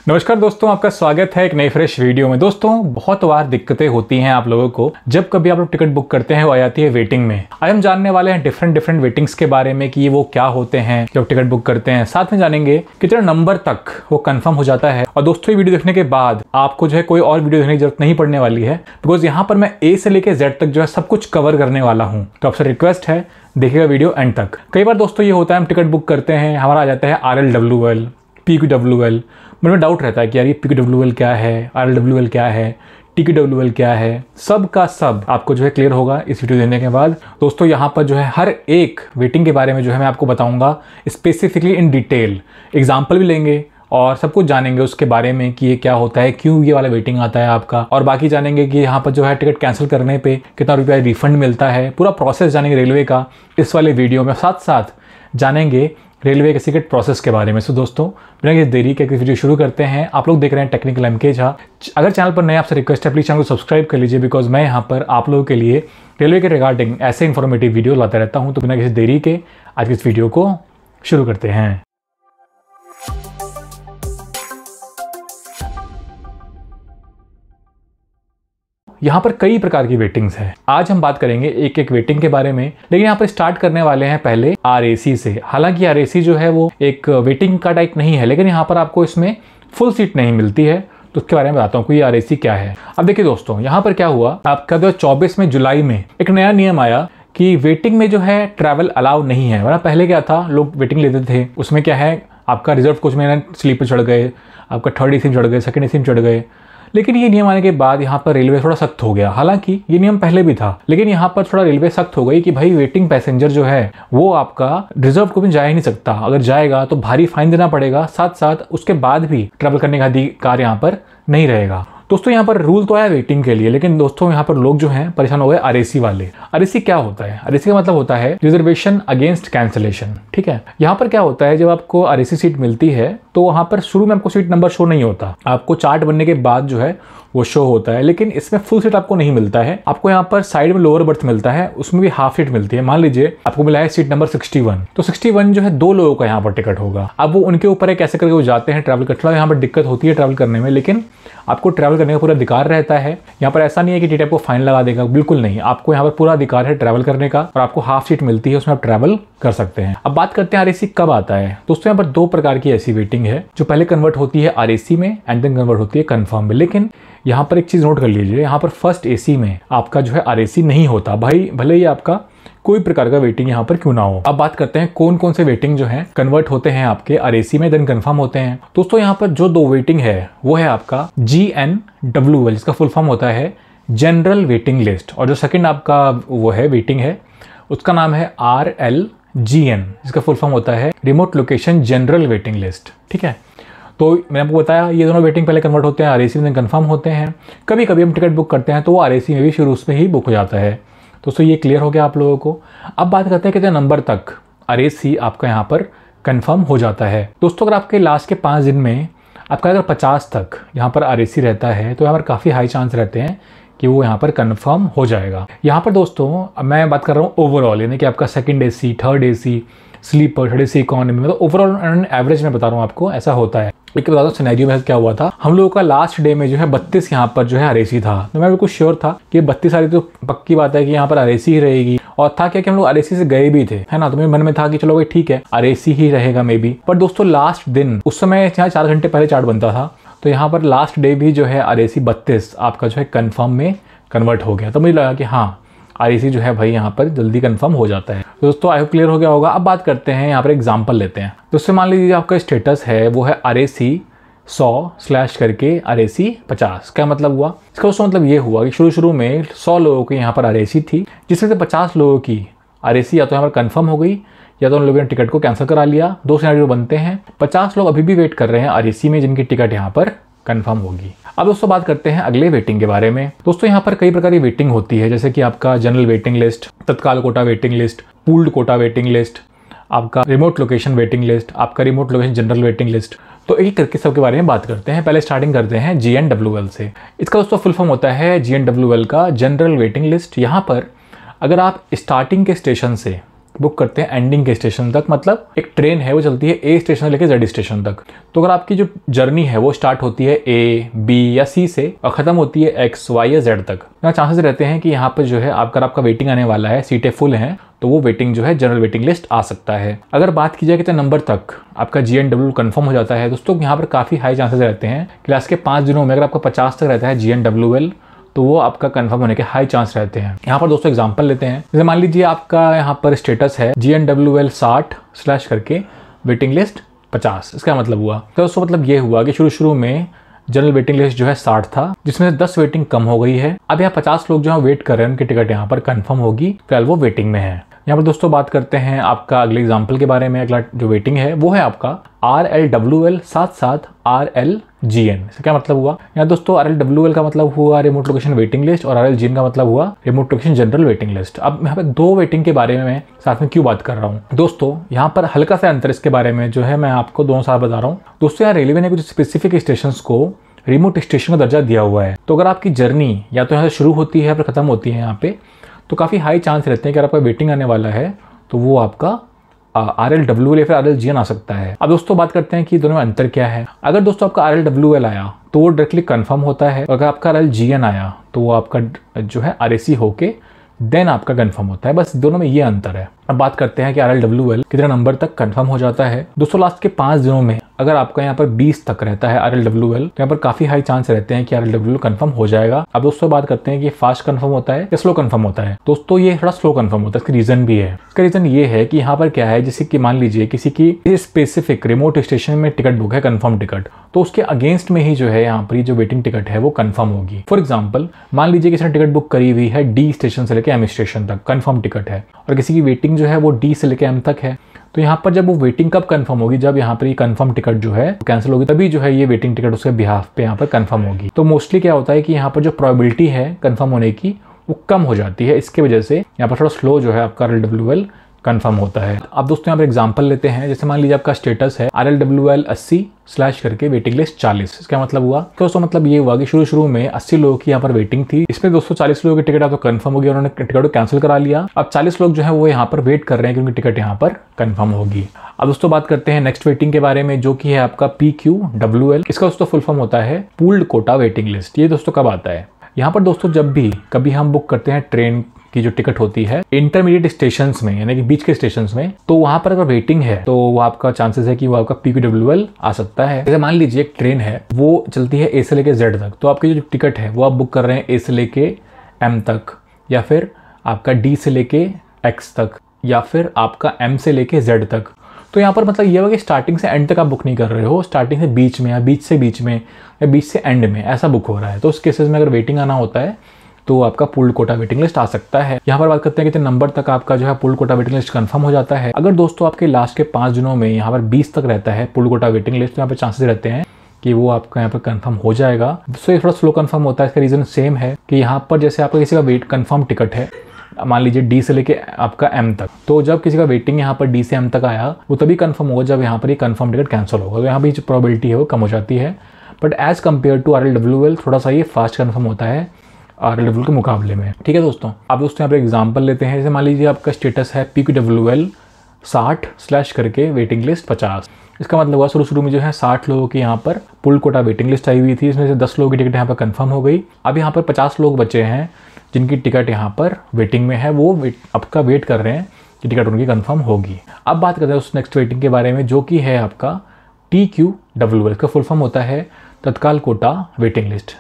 नमस्कार दोस्तों, आपका स्वागत है एक नई फ्रेश वीडियो में। दोस्तों, बहुत बार दिक्कतें होती हैं आप लोगों को जब कभी आप लोग टिकट बुक करते हैं, वो आ जाती है वेटिंग में। आज हम जानने वाले हैं डिफरेंट वेटिंग्स के बारे में कि वो क्या होते हैं जब टिकट बुक करते हैं। साथ में जानेंगे कितने नंबर तक वो कंफर्म हो जाता है। और दोस्तों, ये वीडियो देखने के बाद आपको जो है कोई और वीडियो देखने की जरूरत नहीं पड़ने वाली है, बिकॉज यहाँ पर मैं ए से लेकर जेड तक जो है सब कुछ कवर करने वाला हूँ। तो आपसे रिक्वेस्ट है, देखिएगा वीडियो एंड तक। कई बार दोस्तों ये होता है, हम टिकट बुक करते हैं, हमारा आ जाता है RLWL, PQWL। मन में डाउट रहता है कि यार ये PQWL क्या है, RLWL क्या है, TQWL क्या है। सब का सब आपको जो है क्लियर होगा इस वीडियो देखने के बाद। दोस्तों, यहाँ पर जो है हर एक वेटिंग के बारे में जो है मैं आपको बताऊंगा स्पेसिफिकली इन डिटेल। एग्जाम्पल भी लेंगे और सब कुछ जानेंगे उसके बारे में कि ये क्या होता है, क्यों ये वाला वेटिंग आता है आपका, और बाकी जानेंगे कि यहाँ पर जो है टिकट कैंसिल करने पे कितना रुपया रिफंड मिलता है। पूरा प्रोसेस जानेंगे रेलवे का इस वाले वीडियो में। साथ साथ जानेंगे रेलवे के टिकट प्रोसेस के बारे में। सो दोस्तों, बिना किसी देरी के वीडियो शुरू करते हैं। आप लोग देख रहे हैं टेक्निकल MK झा। अगर चैनल पर नए, आपसे रिक्वेस्ट है प्लीज़ चैनल को सब्सक्राइब कर लीजिए, बिकॉज मैं यहाँ पर आप लोगों के लिए रेलवे के रिगार्डिंग ऐसे इन्फॉर्मेटिव वीडियो लाता रहता हूँ। तो बिना किसी देरी के आज इस वीडियो को शुरू करते हैं। यहाँ पर कई प्रकार की वेटिंग्स हैं। आज हम बात करेंगे एक एक वेटिंग के बारे में, लेकिन यहाँ पर स्टार्ट करने वाले हैं पहले RAC से। हालांकि RAC जो है वो एक वेटिंग का टाइप नहीं है, लेकिन यहाँ पर आपको इसमें फुल सीट नहीं मिलती है। तो उसके बारे में बताता हूँ कि RAC क्या है। अब देखिए दोस्तों, यहाँ पर क्या हुआ, आपका 2024 में जुलाई में एक नया नियम आया कि वेटिंग में जो है ट्रैवल अलाउ नहीं है। वरना पहले क्या था, लोग वेटिंग लेते थे, उसमें क्या है आपका रिजर्व कोच में स्लीपर चढ़ गए, आपका थर्ड AC में चढ़ गए, सेकंड AC में चढ़ गए। लेकिन ये नियम आने के बाद यहाँ पर रेलवे थोड़ा सख्त हो गया। हालांकि ये नियम पहले भी था, लेकिन यहाँ पर थोड़ा रेलवे सख्त हो गई कि भाई वेटिंग पैसेंजर जो है वो आपका रिजर्व को भी जा ही नहीं सकता। अगर जाएगा तो भारी फाइन देना पड़ेगा, साथ साथ उसके बाद भी ट्रैवल करने का अधिकार यहाँ पर नहीं रहेगा। दोस्तों, यहाँ पर रूल तो आया वेटिंग के लिए, लेकिन दोस्तों यहाँ पर लोग जो हैं परेशान हो गए RAC वाले। RAC क्या होता है? RAC का मतलब होता है रिजर्वेशन अगेंस्ट कैंसिलेशन। ठीक है, यहाँ पर क्या होता है, जब आपको RAC सीट मिलती है तो वहाँ पर शुरू में आपको सीट नंबर शो नहीं होता, आपको चार्ट बनने के बाद जो है वो शो होता है। लेकिन इसमें फुल सीट आपको नहीं मिलता है, आपको यहाँ पर साइड में लोअर बर्थ मिलता है, उसमें भी हाफ सीट मिलती है। मान लीजिए आपको मिला है सीट नंबर 61, तो 61 जो है 2 लोगों का यहाँ पर टिकट होगा। अब वो उनके ऊपर है कैसे करके वो जाते हैं ट्रैवल करते हैं। यहाँ पर दिक्कत होती है ट्रैवल करने में, लेकिन आपको ट्रैवल करने का पूरा अधिकार रहता है। यहाँ पर ऐसा नहीं है कि टीटी आपको फाइन लगा देगा, बिल्कुल नहीं। आपको यहाँ पर पूरा अधिकार है ट्रैवल करने का, और आपको हाफ सीट मिलती है, उसमें आप ट्रैवल कर सकते हैं। अब बात करते हैं RAC कब आता है। दोस्तों, यहाँ पर 2 प्रकार की ऐसी वेटिंग है जो पहले कन्वर्ट होती है RAC में एंड देन कन्वर्ट होती है कंफर्म में। लेकिन यहाँ पर एक चीज नोट कर लीजिए, यहाँ पर फर्स्ट AC में आपका जो है RAC नहीं होता, भाई भले ही आपका कोई प्रकार का वेटिंग यहाँ पर क्यों ना हो। अब बात करते हैं कौन कौन से वेटिंग जो है कन्वर्ट होते हैं आपके RAC में देन कंफर्म होते हैं। दोस्तों, यहाँ पर जो 2 वेटिंग है वो है आपका GNWL, जिसका फुल फॉर्म होता है जनरल वेटिंग लिस्ट, और जो सेकंड आपका वो है वेटिंग है उसका नाम है RLGN, जिसका फुल फॉर्म होता है remote location general waiting list. ठीक है, तो मैंने आपको बताया ये दोनों वेटिंग पहले कन्वर्ट होते हैं, RAC में कंफर्म होते हैं। कभी कभी हम टिकट बुक करते हैं तो वो RAC में भी शुरू में ही बुक हो जाता है। दोस्तों, ये क्लियर हो गया आप लोगों को। अब बात करते हैं कितने नंबर तक RAC आपका यहाँ पर कंफर्म हो जाता है। दोस्तों, अगर आपके लास्ट के 5 दिन में आपका अगर 50 तक यहाँ पर RAC रहता है तो यहाँ पर काफ़ी हाई चांस रहते हैं कि वो यहाँ पर कंफर्म हो जाएगा। यहाँ पर दोस्तों मैं बात कर रहा हूँ ओवरऑल, यानी कि आपका second AC, third AC, sleeper, third AC economy, मतलब ओवरऑल एवरेज में बता रहा हूँ आपको, ऐसा होता है। एक बता दो सिनेरियो में क्या हुआ था, हम लोगों का लास्ट डे में जो है 32 यहाँ पर जो है RAC था। तो मैं बिल्कुल श्योर था कि 32 सारी तो पक्की बात है कि यहाँ पर RAC ही रहेगी। और था क्या कि हम लोग RAC से गए भी थे, है ना, तो मेरे मन में था कि चलो भाई ठीक है RAC ही रहेगा मे बी। पर दोस्तों, लास्ट दिन उस समय यहाँ 4 घंटे पहले चार्ट बनता था, तो यहाँ पर लास्ट डे भी जो है RAC 32 आपका जो है कन्फर्म में कन्वर्ट हो गया। तो मुझे लगा कि हाँ RAC जो है भाई यहाँ पर जल्दी कंफर्म हो जाता है। दोस्तों, आई होप क्लियर हो गया होगा। अब बात करते हैं यहाँ पर एग्जांपल लेते हैं। दोस्तों, मान लीजिए आपका स्टेटस है वो है RAC 100 करके RAC 50। क्या मतलब हुआ इसका? दोस्तों, मतलब ये हुआ कि शुरू में 100 लोगों की यहाँ पर RAC थी, जिसमें से 50 लोगों की RAC या तो यहाँ पर कन्फर्म हो गई या तो उन लोगों ने टिकट को कैंसिल करा लिया। 2 सिनेरियो बनते हैं। 50 लोग अभी भी वेट कर रहे हैं RAC में, जिनकी टिकट यहाँ पर कंफर्म होगी। अब दोस्तों बात करते हैं अगले वेटिंग के बारे में। दोस्तों, यहाँ पर कई प्रकार की वेटिंग होती है, जैसे कि आपका general waiting list, tatkal quota waiting list, pooled quota waiting list, आपका रिमोट लोकेशन वेटिंग लिस्ट, आपका remote location general waiting list. तो एक करके सबके बारे में बात करते हैं। पहले स्टार्टिंग करते हैं GNWL से। इसका दोस्तों फुल फॉर्म होता है GNWL का जनरल वेटिंग लिस्ट। यहाँ पर अगर आप स्टार्टिंग के स्टेशन से बुक करते हैं एंडिंग के स्टेशन तक, मतलब एक ट्रेन है वो चलती है ए स्टेशन से लेकर जेड स्टेशन तक। तो अगर आपकी जो जर्नी है वो स्टार्ट होती है ए, बी या सी से और ख़त्म होती है एक्स, वाई या जेड तक, यहाँ चांसेस रहते हैं कि यहाँ पर जो है आपका वेटिंग आने वाला है, सीटें फुल हैं, तो वो वेटिंग जो है जनरल वेटिंग लिस्ट आ सकता है। अगर बात की जाए कितने नंबर तक आपका GNW कंफर्म हो जाता है दोस्तों, यहाँ पर काफ़ी हाई चांसेस रहते हैं। क्लास के 5 दिनों में अगर आपका 50 तक रहता है GNWL तो वो आपका कंफर्म होने के हाई चांस रहते हैं। यहाँ पर दोस्तों एग्जांपल लेते हैं, जैसे मान लीजिए आपका यहाँ पर स्टेटस है GNWL 60 करके वेटिंग लिस्ट 50। इसका मतलब हुआ तो दोस्तों मतलब ये हुआ कि शुरू में जनरल वेटिंग लिस्ट जो है 60 था, जिसमें से 10 वेटिंग कम हो गई है। अब यहाँ 50 लोग जो है वेट कर रहे हैं, उनकी टिकट यहाँ पर कंफर्म होगी, फिलहाल वो वेटिंग में है। यहाँ पर दोस्तों बात करते हैं आपका अगले एग्जाम्पल के बारे में। अगला जो वेटिंग है वो है आपका RLWL 77 RLGN। इसका क्या मतलब हुआ? यहाँ दोस्तों RLWL का मतलब हुआ रिमोट लोकेशन वेटिंग लिस्ट और RLGN का मतलब हुआ remote location general waiting list. अब यहाँ पे 2 वेटिंग के बारे में मैं साथ में क्यों बात कर रहा हूँ दोस्तों, यहाँ पर हल्का सा अंतर इसके बारे में जो है मैं आपको दोनों साथ बता रहा हूँ। दोस्तों यहाँ रेलवे ने कुछ स्पेसिफिक स्टेशन को रिमोट स्टेशन का दर्जा दिया हुआ है। तो अगर आपकी जर्नी या तो यहाँ से शुरू होती है फिर खत्म होती है यहाँ पे, तो काफ़ी हाई चांस रहते हैं कि अगर आपका वेटिंग आने वाला है तो वो आपका RLWL या फिर RLGN आ सकता है। अब दोस्तों बात करते हैं कि दोनों में अंतर क्या है। अगर दोस्तों आपका RLWL आया तो वो डायरेक्टली कंफर्म होता है, और अगर आपका RLGN आया तो वो आपका जो है RAC होके देन आपका कंफर्म होता है। बस दोनों में ये अंतर है। अब बात करते हैं कि RLWL कितने नंबर तक कंफर्म हो जाता है। दोस्तों लास्ट के 5 दिनों में अगर आपका यहाँ पर 20 तक रहता है RLWL, तो यहाँ पर काफी हाई चांस रहते हैं कि RLWL कंफर्म हो जाएगा। अब दोस्तों बात करते हैं कि फास्ट कंफर्म होता है या स्लो कंफर्म होता है। दोस्तों ये थोड़ा स्लो कंफर्म होता है, इसका रीजन भी है। इसका रीजन ये है कि यहाँ पर क्या है, जैसे कि मान लीजिए किसी की स्पेसिफिक रिमोट स्टेशन में टिकट बुक है, कंफर्म टिकट, तो उसके अगेंस्ट में ही जो है यहाँ पर जो वेटिंग टिकट है वो कंफर्म होगी। फॉर एग्जाम्पल मान लीजिए किसी ने टिकट बुक करी हुई है D स्टेशन से लेकर M स्टेशन तक, कंफर्म टिकट है, और किसी की वेटिंग जो है वो D से लेकर M तक है, तो यहाँ पर जब वो वेटिंग कब कंफर्म होगी, जब यहाँ पर ये कंफर्म टिकट जो है कैंसिल होगी, तभी जो है ये वेटिंग टिकट उसके बिहाफ पे यहाँ पर कंफर्म होगी। तो मोस्टली क्या होता है कि यहाँ पर जो प्रोबेबिलिटी है कंफर्म होने की वो कम हो जाती है। इसके वजह से यहाँ पर थोड़ा स्लो जो है आपका RLWL कंफर्म होता है। अब दोस्तों यहाँ पर एग्जांपल लेते हैं, जैसे मान लीजिए आपका स्टेटस है RLWL 80 करके वेटिंग लिस्ट 40। इसका मतलब हुआ तो दोस्तों मतलब ये हुआ कि शुरू में 80 लोगों की यहाँ पर वेटिंग थी, इसमें दोस्तों 40 लोगों की टिकट तो कंफर्म होगी, उन्होंने टिकट को कैंसिल करा लिया। अब 40 लोग जो है वो यहाँ पर वेट कर रहे हैं कि उनकी टिकट यहाँ पर कंफर्म होगी। अब दोस्तों बात करते हैं नेक्स्ट वेटिंग के बारे में, जो कि है आपका PQWL। इसका दोस्तों फुल फॉर्म होता है पूल्ड कोटा वेटिंग लिस्ट। ये दोस्तों कब आता है? यहाँ पर दोस्तों जब भी कभी हम बुक करते हैं ट्रेन की जो टिकट होती है इंटरमीडिएट स्टेशंस में, यानी कि बीच के स्टेशंस में, तो वहां पर अगर वेटिंग है तो वो आपका चांसेस है कि वो आपका PQWL आ सकता है। जैसे मान लीजिए एक ट्रेन है वो चलती है A से लेके Z तक, तो आपकी जो टिकट है वो आप बुक कर रहे हैं A से लेके M तक, या फिर आपका D से लेके X तक, या फिर आपका M से लेके Z तक। तो यहाँ पर मतलब ये होगा कि स्टार्टिंग से एंड तक आप बुक नहीं कर रहे हो, स्टार्टिंग से बीच में या बीच से बीच में या बीच से एंड में ऐसा बुक हो रहा है। तो उस केसेस में अगर वेटिंग आना होता है तो आपका पूल्ड कोटा वेटिंग लिस्ट आ सकता है। यहाँ पर बात करते हैं कितने नंबर तक आपका जो है pooled quota waiting list confirm हो जाता है। अगर दोस्तों आपके लास्ट के 5 दिनों में यहाँ पर 20 तक रहता है पूल्ड कोटा वेटिंग लिस्ट, तो यहाँ पर चांसेस रहते हैं कि वो आपका यहाँ पर कंफर्म हो जाएगा। सो ये थोड़ा स्लो कंफर्म होता है। इसका रीजन सेम है कि यहाँ पर जैसे आपका किसी का वेट कंफर्म टिकट है, मान लीजिए D से लेके आपका M तक, तो जब किसी का वेटिंग यहाँ पर D से M तक आया वो तभी कंफर्म होगा जब यहाँ पर ये कंफर्म टिकट कैंसिल होगा। तो यहाँ पर जो प्रोबेबिलिटी है वो कम हो जाती है। But as compare to RLWL थोड़ा सा ये फास्ट कंफर्म होता है RLWL के मुकाबले में। ठीक है दोस्तों। अब दोस्तों यहाँ पर एग्जाम्पल लेते हैं, जैसे मान लीजिए आपका स्टेटस है PQWL 60 करके वेटिंग लिस्ट 50। इसका मतलब हुआ शुरू में जो है 60 लोगों की यहाँ पर पूल्ड कोटा वेटिंग लिस्ट आई हुई थी, इसमें से 10 लोगों की टिकट यहाँ पर कंफर्म हो गई। अब यहाँ पर 50 लोग बचे हैं जिनकी टिकट यहाँ पर वेटिंग में है, वो आपका वेट कर रहे हैं कि टिकट उनकी कंफर्म होगी। अब बात करते हैं उस नेक्स्ट वेटिंग के बारे में, जो कि है आपका TQWL। इसका फुल फॉर्म होता है तत्काल कोटा वेटिंग लिस्ट।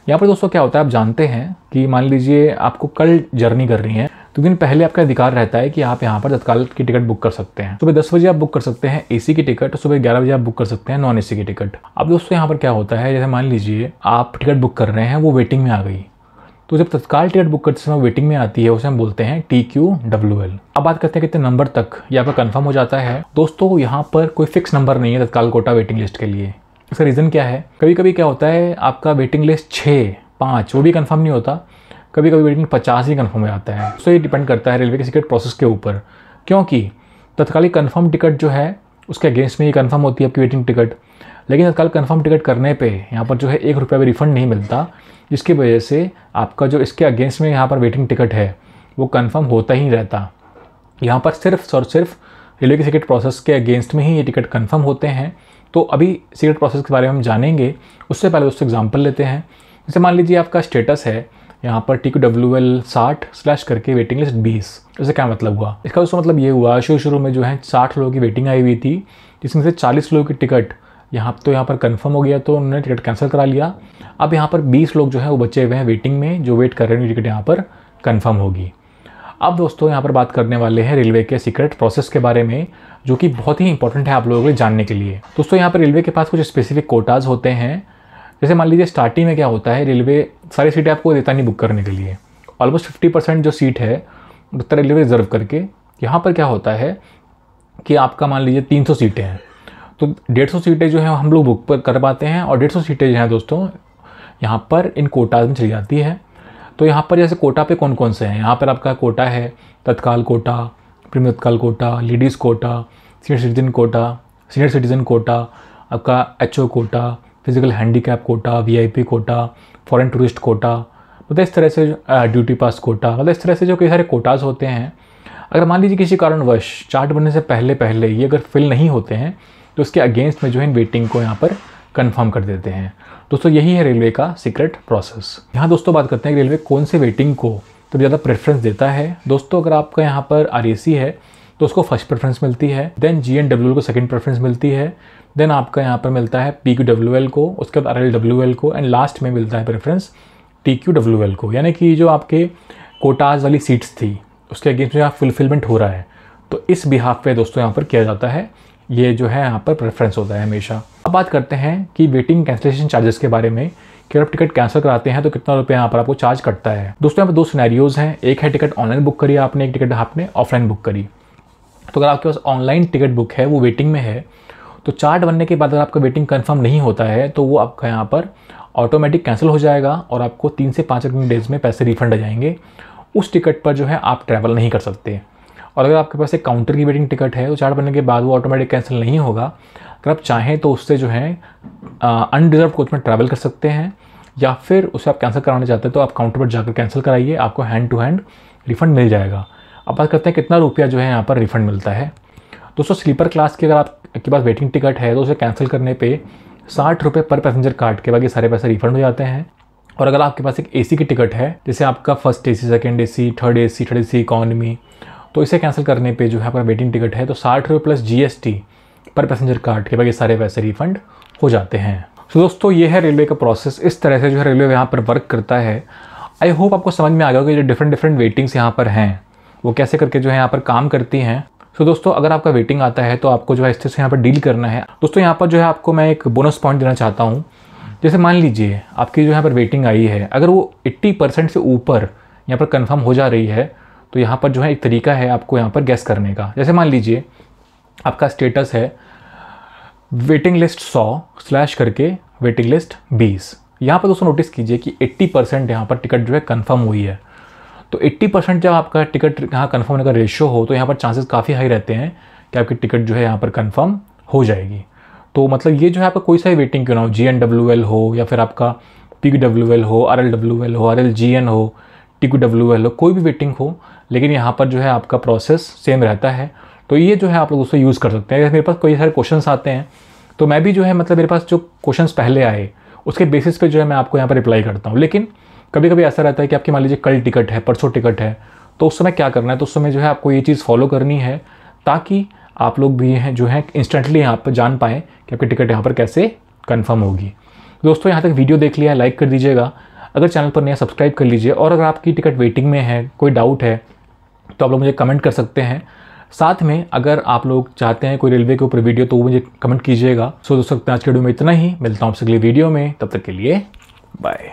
यहाँ पर दोस्तों क्या होता है, आप जानते हैं कि मान लीजिए आपको कल जर्नी कर रही है, तो दिन पहले आपका अधिकार रहता है कि आप यहाँ पर तत्काल की टिकट बुक कर सकते हैं। सुबह 10 बजे आप बुक कर सकते हैं AC की टिकट, और सुबह 11 बजे आप बुक कर सकते हैं नॉन AC की टिकट। अब दोस्तों यहाँ पर क्या होता है, जैसे मान लीजिए आप टिकट बुक कर रहे हैं, वो वेटिंग में आ गई, तो जब तत्काल टिकट बुक करते समय वेटिंग में आती है उसे हम बोलते हैं TQWL। अब बात करते हैं कितने नंबर तक ये आपका कंफर्म हो जाता है। दोस्तों यहाँ पर कोई फिक्स नंबर नहीं है तत्काल कोटा वेटिंग लिस्ट के लिए। इसका रीज़न क्या है, कभी कभी क्या होता है आपका वेटिंग लिस्ट 6, 5 वो भी कंफर्म नहीं होता, कभी कभी वेटिंग 50 ही कंफर्म हो जाता है। तो ये डिपेंड करता है रेलवे के टिकट प्रोसेस के ऊपर, क्योंकि तत्कालिक कंफर्म टिकट जो है उसके अगेंस्ट में ही कंफर्म होती है आपकी वेटिंग टिकट, लेकिन तत्काल कंफर्म टिकट करने पे यहाँ पर जो है 1 रुपया भी रिफंड नहीं मिलता, जिसकी वजह से आपका जो इसके अगेंस्ट में यहाँ पर वेटिंग टिकट है वो कंफर्म होता ही रहता। यहाँ पर सिर्फ और सिर्फ रेलवे के सिक्योरिटी प्रोसेस के अगेंस्ट में ही ये टिकट कंफर्म होते हैं। तो अभी सिक्योरिटी प्रोसेस के बारे में हम जानेंगे, उससे पहले दोस्तों एग्जांपल लेते हैं। जैसे मान लीजिए आपका स्टेटस है यहाँ पर TQWL 60 / करके वेटिंग लिस्ट 20। इससे क्या मतलब हुआ? इसका दोस्तों मतलब ये हुआ शुरू में जो है 60 लोगों की वेटिंग आई हुई थी, जिसमें से 40 लोगों की टिकट यहाँ पर कंफर्म हो गया, तो उन्होंने टिकट कैंसिल करा लिया। अब यहाँ पर 20 लोग जो है वो बचे हुए हैं वेटिंग में, जो वेट कर रहे हैं टिकट यहाँ पर कंफर्म होगी। अब दोस्तों यहाँ पर बात करने वाले हैं रेलवे के सीक्रेट प्रोसेस के बारे में, जो कि बहुत ही इंपॉर्टेंट है आप लोगों को जानने के लिए। दोस्तों यहाँ पर रेलवे के पास कुछ स्पेसिफिक कोटाज होते हैं। जैसे मान लीजिए स्टार्टिंग में क्या होता है, रेलवे सारी सीटें आपको देता नहीं बुक करने के लिए। ऑलमोस्ट 50% जो सीट है उत्तर रेलवे रिजर्व करके। यहाँ पर क्या होता है कि आपका मान लीजिए 300 सीटें हैं, तो 150 सीटें जो है हम लोग बुक कर पाते हैं, और 150 सीटें जो हैं दोस्तों यहाँ पर इन कोटाज में चली जाती है। तो यहाँ पर जैसे कोटा पे कौन कौन से हैं, यहाँ पर आपका कोटा है तत्काल quota, premium tatkal quota, ladies quota, senior citizen quota, आपका HO quota, physical handicap quota, VIP quota, foreign tourist quota, मतलब इस तरह से ड्यूटी पास कोटा, मतलब इस तरह से जो कई सारे कोटाज होते हैं। अगर मान लीजिए किसी कारणवश चार्ट बनने से पहले ये अगर फिल नहीं होते हैं, तो उसके अगेंस्ट में जो है वेटिंग को यहाँ पर कंफर्म कर देते हैं। दोस्तों यही है रेलवे का सीक्रेट प्रोसेस। यहाँ दोस्तों बात करते हैं कि रेलवे कौन से वेटिंग को तो ज़्यादा प्रेफरेंस देता है। दोस्तों अगर आपका यहाँ पर RAC है तो उसको फर्स्ट प्रेफरेंस मिलती है, देन GNWL को सेकंड प्रेफरेंस मिलती है, देन आपका यहाँ पर मिलता है PQWL को, उसके बाद RLWL को, एंड लास्ट में मिलता है प्रेफरेंस TQWL को। यानी कि जो आपके कोटाज वाली सीट्स थी उसके अगेंस्ट में फुलफिलमेंट हो रहा है, तो इस बिहाफ पे दोस्तों यहाँ पर किया जाता है, ये जो है यहाँ पर प्रेफरेंस होता है हमेशा। अब बात करते हैं कि वेटिंग कैंसिलेशन चार्जेस के बारे में, कि अगर आप टिकट कैंसिल कराते हैं तो कितना रुपये यहाँ पर आपको चार्ज कटता है। दोस्तों यहाँ पर 2 सिनेरियोज़ हैं, एक है टिकट ऑनलाइन बुक करी आपने, एक टिकट आपने ऑफलाइन बुक करी। तो अगर आपके पास ऑनलाइन टिकट बुक है, वो वेटिंग में है, तो चार्ट बनने के बाद अगर आपका वेटिंग कंफर्म नहीं होता है तो वो आपका यहाँ पर ऑटोमेटिक कैंसिल हो जाएगा और आपको 3 से 5 वर्किंग डेज़ में पैसे रिफंड आ जाएंगे। उस टिकट पर जो है आप ट्रैवल नहीं कर सकते। और अगर आपके पास एक काउंटर की वेटिंग टिकट है तो चार्ट बनने के बाद वो ऑटोमेटिक कैंसिल नहीं होगा। अगर आप चाहें तो उससे जो है अनरिजर्व कोच में ट्रैवल कर सकते हैं, या फिर उसे आप कैंसिल कराना चाहते हैं तो आप काउंटर पर जाकर कैंसिल कराइए, आपको हैंड टू हैंड रिफंड मिल जाएगा। अब बात करते हैं कितना रुपया जो है यहाँ पर रिफंड मिलता है। दोस्तों स्लीपर क्लास की अगर आपके पास वेटिंग टिकट है तो उसे कैंसिल करने पे 60 रुपये पर पैसेंजर काट के बाकी सारे पैसे रिफंड हो जाते हैं। और अगर आपके पास एक AC की टिकट है, जैसे आपका first AC, second AC, third AC economy, तो इसे कैंसिल करने पे जो है आपका वेटिंग टिकट है तो 60 रुपये प्लस GST पर पैसेंजर काट के बाकी सारे पैसे रिफंड हो जाते हैं। तो दोस्तों ये है रेलवे का प्रोसेस, इस तरह से जो है रेलवे यहाँ पर वर्क करता है। आई होप आपको समझ में आ गया कि जो डिफरेंट वेटिंग्स यहाँ पर हैं वो कैसे करके जो है यहाँ पर काम करती हैं। तो दोस्तों अगर आपका वेटिंग आता है तो आपको जो है इस तरह से यहाँ पर डील करना है। दोस्तों यहाँ पर जो है आपको मैं एक बोनस पॉइंट देना चाहता हूँ। जैसे मान लीजिए आपकी जो यहाँ पर वेटिंग आई है, अगर वो 80% से ऊपर यहाँ पर कंफर्म हो जा रही है तो यहाँ पर जो है एक तरीका है आपको यहाँ पर गैस करने का। जैसे मान लीजिए आपका स्टेटस है वेटिंग लिस्ट 100 / करके वेटिंग लिस्ट 20। यहाँ पर दोस्तों नोटिस कीजिए कि 80% यहाँ पर टिकट जो है कन्फर्म हुई है। तो 80% जब आपका टिकट यहाँ कन्फर्म होने का रेशियो हो तो यहाँ पर चांसेस काफ़ी हाई रहते हैं कि आपकी टिकट जो है यहाँ पर कन्फर्म हो जाएगी। तो मतलब ये जो है आपका कोई सा भी वेटिंग क्यों ना हो, GNWL हो या फिर आपका PQWL हो, RLWL हो, RLGN हो, TQWL हो, कोई भी वेटिंग हो, लेकिन यहाँ पर जो है आपका प्रोसेस सेम रहता है। तो ये जो है आप लोग उसको यूज़ कर सकते हैं। मेरे पास कई सारे क्वेश्चंस आते हैं तो मैं भी जो है मतलब मेरे पास जो क्वेश्चंस पहले आए उसके बेसिस पे जो है मैं आपको यहाँ पर रिप्लाई करता हूँ। लेकिन कभी कभी ऐसा रहता है कि आपकी मान लीजिए कल टिकट है, परसों टिकट है, तो उस समय क्या करना है, तो उस समय जो है आपको ये चीज़ फॉलो करनी है ताकि आप लोग भी हैं जो है इंस्टेंटली यहाँ पर जान पाएँ कि आपकी टिकट यहाँ पर कैसे कन्फर्म होगी। दोस्तों यहाँ तक वीडियो देख लिया है, लाइक कर दीजिएगा। अगर चैनल पर नया सब्सक्राइब कर लीजिए, और अगर आपकी टिकट वेटिंग में है, कोई डाउट है तो आप लोग मुझे कमेंट कर सकते हैं। साथ में अगर आप लोग चाहते हैं कोई रेलवे के ऊपर वीडियो तो वो मुझे कमेंट कीजिएगा। सो दोस्तों आज के वीडियो में इतना ही, मिलता हूँ आपसे अगली वीडियो में, तब तक के लिए बाय।